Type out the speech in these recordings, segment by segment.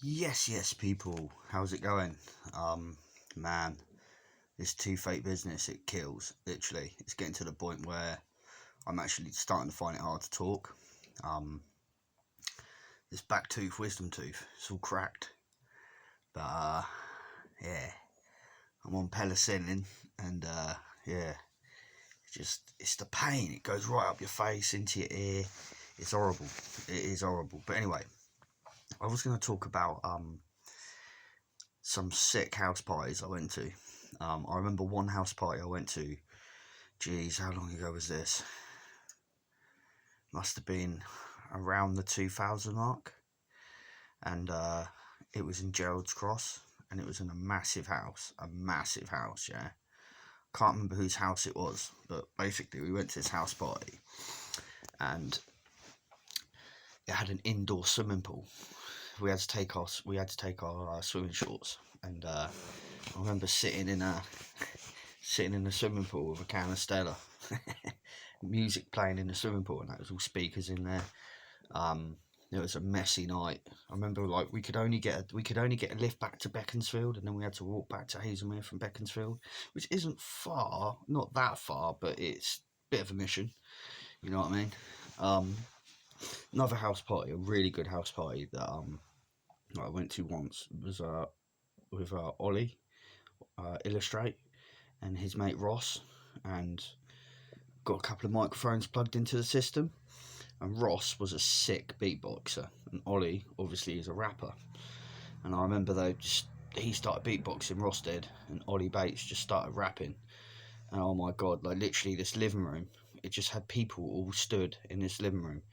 Yes, people. How's it going? Man, this two fake business, it kills. Literally, it's getting to the point where I'm actually starting to find it hard to talk. Um, this back tooth, wisdom tooth, it's all cracked. But yeah, I'm on penicillin, and yeah, it's the pain. It goes right up your face, into your ear. It's horrible. It is horrible. But anyway, I was going to talk about some sick house parties I went to. I remember one house party I went to. Geez, how long ago was this? Must have been around the 2000 mark, and it was in Gerald's Cross, and it was in a massive house. Yeah. Can't remember whose house it was, but basically we went to this house party, and it had an indoor swimming pool. We had to take our swimming shorts, and I remember sitting in the swimming pool with a can of Stella, music playing in the swimming pool, and that was all speakers in there. It was a messy night. I remember we could only get a lift back to Beaconsfield, and then we had to walk back to Hazelmere from Beaconsfield, which isn't far, not that far, but it's a bit of a mission. You know what I mean? Another house party, a really good house party that I went to once was with Ollie, Illustrate, and his mate Ross, and got a couple of microphones plugged into the system. And Ross was a sick beatboxer, and Ollie obviously is a rapper. And I remember he started beatboxing, Ross did, and Ollie Bates just started rapping. And oh my god, like literally this living room, it just had people all stood in this living room,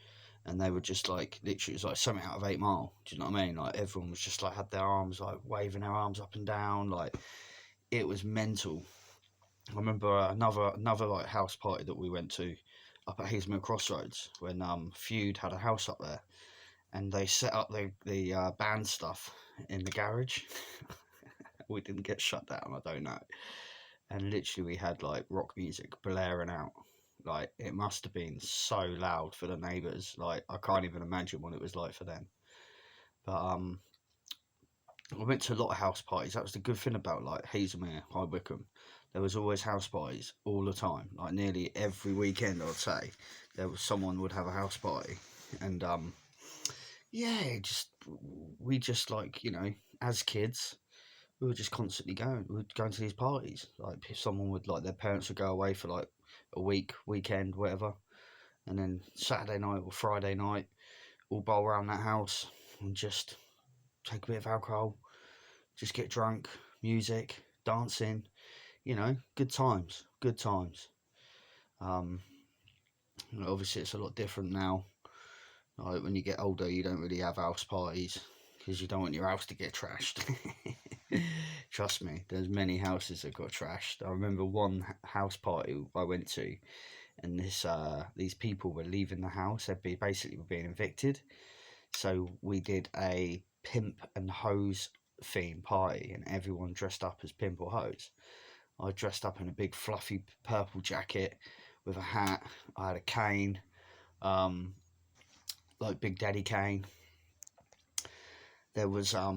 and they were just like, literally, it was like something out of 8 Mile. Do you know what I mean? Like everyone was just like, had their arms, like waving their arms up and down, like it was mental. I remember another like house party that we went to up at Hazelmere Crossroads when Feud had a house up there, and they set up the band stuff in the garage. We didn't get shut down, I don't know. And literally we had like rock music blaring out. Like it must have been so loud for the neighbours. Like I can't even imagine what it was like for them. But I went to a lot of house parties. That was the good thing about like Hazelmere, High Wycombe. There was always house parties all the time. Like nearly every weekend, I'd say someone would have a house party, and yeah, we just like as kids, we were just constantly going. We would go to these parties. Like if someone would like their parents would go away for like a weekend, whatever, and then Saturday night or Friday night, all bowl around that house and just take a bit of alcohol, just get drunk, music, dancing, good times, good times. Um, Obviously, it's a lot different now. Like when you get older, you don't really have house parties because you don't want your house to get trashed. Trust me, there's many houses that got trashed. I remember one house party I went to, and these people were leaving the house. They'd basically were being evicted. So we did a pimp and hose theme party, and everyone dressed up as pimp or hose. I dressed up in a big fluffy purple jacket with a hat. I had a cane, like Big Daddy Kane. There was a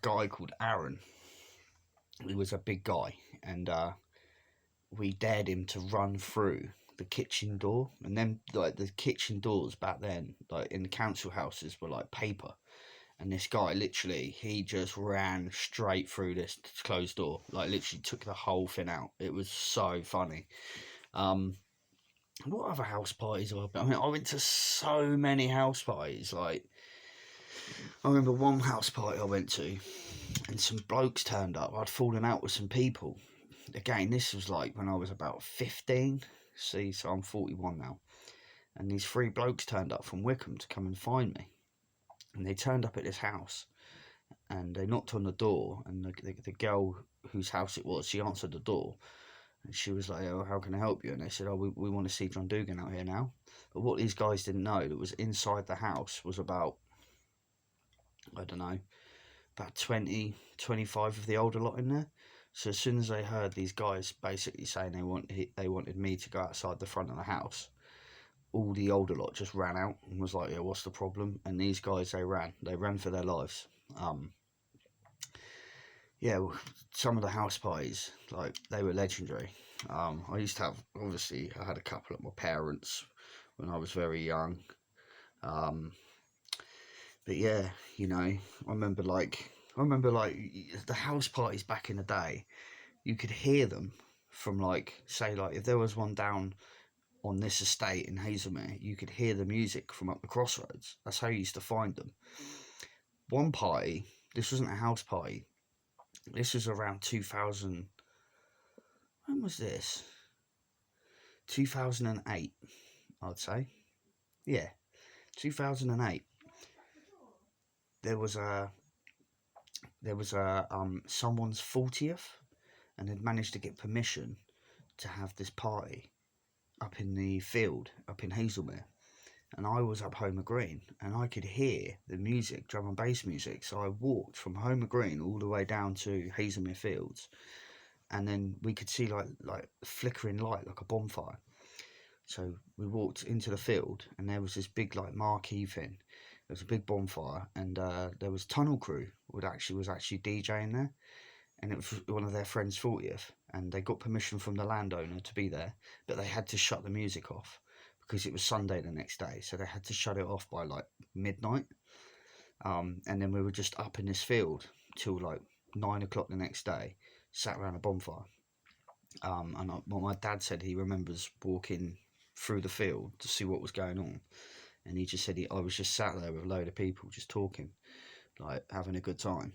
guy called Aaron. He was a big guy, and we dared him to run through the kitchen door. And then like the kitchen doors back then, like in the council houses, were like paper. And this guy literally, he just ran straight through this closed door, like literally took the whole thing out. It was so funny. What other house parties have I been? I mean, I went to so many house parties. Like, I remember one house party I went to, and some blokes turned up. I'd fallen out with some people. Again, this was like when I was about 15. See, so I'm 41 now. And these 3 blokes turned up from Wycombe to come and find me. And they turned up at this house, and they knocked on the door, and the girl whose house it was, she answered the door, and she was like, "Oh, how can I help you?" And they said, "Oh, we want to see John Dugan out here now." But what these guys didn't know, that was inside the house was about, I don't know, about 20, 25 of the older lot in there. So as soon as they heard these guys basically saying they wanted me to go outside the front of the house, all the older lot just ran out and was like, "Yeah, what's the problem?" And these guys, they ran for their lives. Yeah, well, some of the house parties, like, they were legendary. I used to have, obviously, I had a couple at my parents' when I was very young. Um, but yeah, I remember like the house parties back in the day. You could hear them from, like, say, like, if there was one down on this estate in Hazelmere, you could hear the music from up the crossroads. That's how you used to find them. One party, this wasn't a house party. This was around 2000. When was this? 2008, I'd say. Yeah, 2008. There was a someone's 40th, and they'd managed to get permission to have this party up in the field, up in Hazelmere. And I was up Homer Green, and I could hear the music, drum and bass music. So I walked from Homer Green all the way down to Hazelmere Fields, and then we could see like flickering light, like a bonfire. So we walked into the field, and there was this big, like, marquee thing. There was a big bonfire, and there was Tunnel Crew was actually DJing there, and it was one of their friends' 40th, and they got permission from the landowner to be there, but they had to shut the music off because it was Sunday the next day, so they had to shut it off by like midnight. And then we were just up in this field till like 9 o'clock the next day, sat around a bonfire. Well, my dad said he remembers walking through the field to see what was going on, and he just said I was just sat there with a load of people just talking, like, having a good time.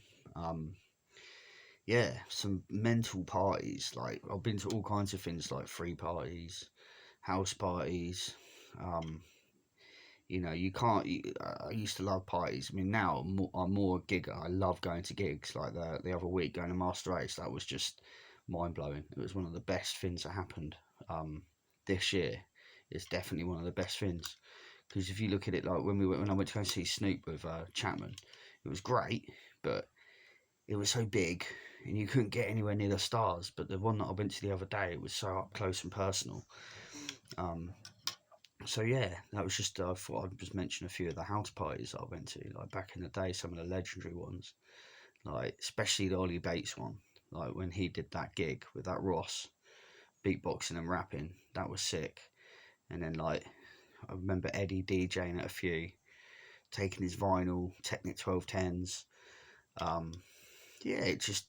Yeah, some mental parties. Like, I've been to all kinds of things, like free parties, house parties. Um, you can't. I used to love parties. I mean, now I'm more a gigger. I love going to gigs. Like the other week, going to Master Race, that was just mind blowing. It was one of the best things that happened this year. It's definitely one of the best things, because if you look at it, like when I went to go and see Snoop with Chapman, it was great, but it was so big and you couldn't get anywhere near the stars. But the one that I went to the other day, it was so up close and personal. So yeah, that was just, I thought I'd just mention a few of the house parties that I went to, like back in the day, some of the legendary ones, like especially the Ollie Bates one, like when he did that gig with that Ross, beatboxing and rapping, that was sick. And then, like, I remember Eddie DJing at a few, taking his vinyl Technic 1210s. Yeah, it just,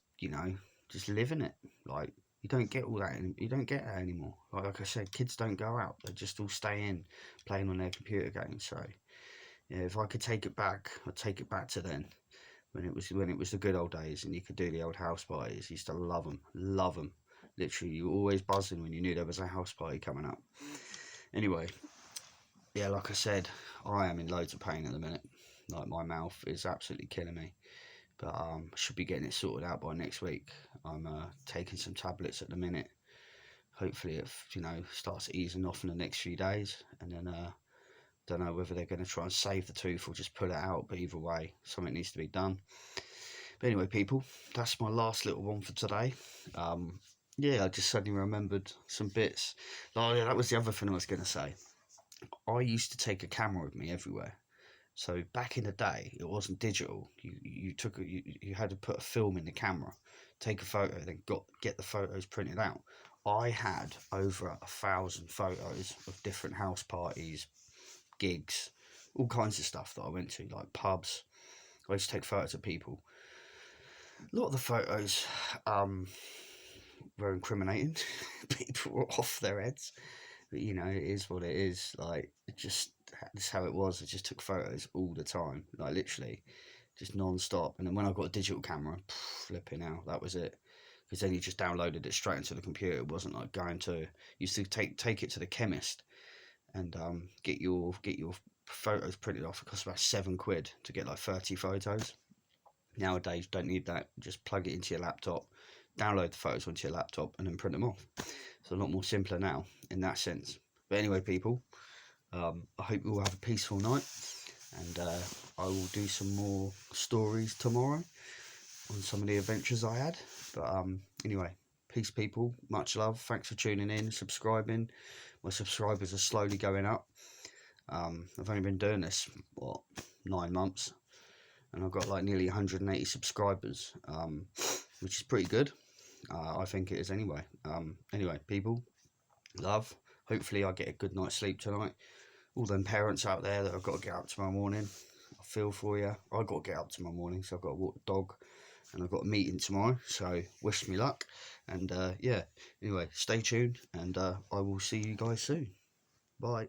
just living it. Like, you don't get all that. You don't get that anymore. Like I said, kids don't go out. They just all stay in, playing on their computer games. So yeah, if I could take it back, I'd take it back to then, when it was the good old days, and you could do the old house parties. I used to love them, love them. Literally, you were always buzzing when you knew there was a house party coming up. Anyway, yeah, like I said, I am in loads of pain at the minute. Like, my mouth is absolutely killing me. But should be getting it sorted out by next week. I'm taking some tablets at the minute. Hopefully it starts easing off in the next few days, and then don't know whether they're going to try and save the tooth or just pull it out. But either way, something needs to be done. But anyway, people, that's my last little one for today. Yeah, I just suddenly remembered some bits. Oh yeah, that was the other thing I was going to say. I used to take a camera with me everywhere. So back in the day, it wasn't digital. You had to put a film in the camera, take a photo, then get the photos printed out. I had over 1,000 photos of different house parties, gigs, all kinds of stuff that I went to, like pubs. I used to take photos of people. A lot of the photos were incriminating. People were off their heads. But it is what it is. Like, that's how it was. I just took photos all the time, like literally, just non-stop. And then when I got a digital camera, flipping out, that was it. Because then you just downloaded it straight into the computer. It wasn't like going to, used to take it to the chemist and get your photos printed off. It cost about £7 to get like 30 photos. Nowadays, don't need that. Just plug it into your laptop, download the photos onto your laptop, and then print them off. It's a lot more simpler now in that sense. But anyway, people, I hope you all have a peaceful night, and I will do some more stories tomorrow on some of the adventures I had. But anyway, peace, people. Much love. Thanks for tuning in, subscribing. My subscribers are slowly going up. I've only been doing this 9 months, and I've got like nearly 180 subscribers, which is pretty good. I think it is anyway. Anyway, people, love. Hopefully I get a good night's sleep tonight. All them parents out there that have got to get up tomorrow morning, I feel for you. I've got to get up tomorrow morning, so I've got to walk the dog, and I've got a meeting tomorrow, so wish me luck. And yeah, anyway, stay tuned, and I will see you guys soon. Bye.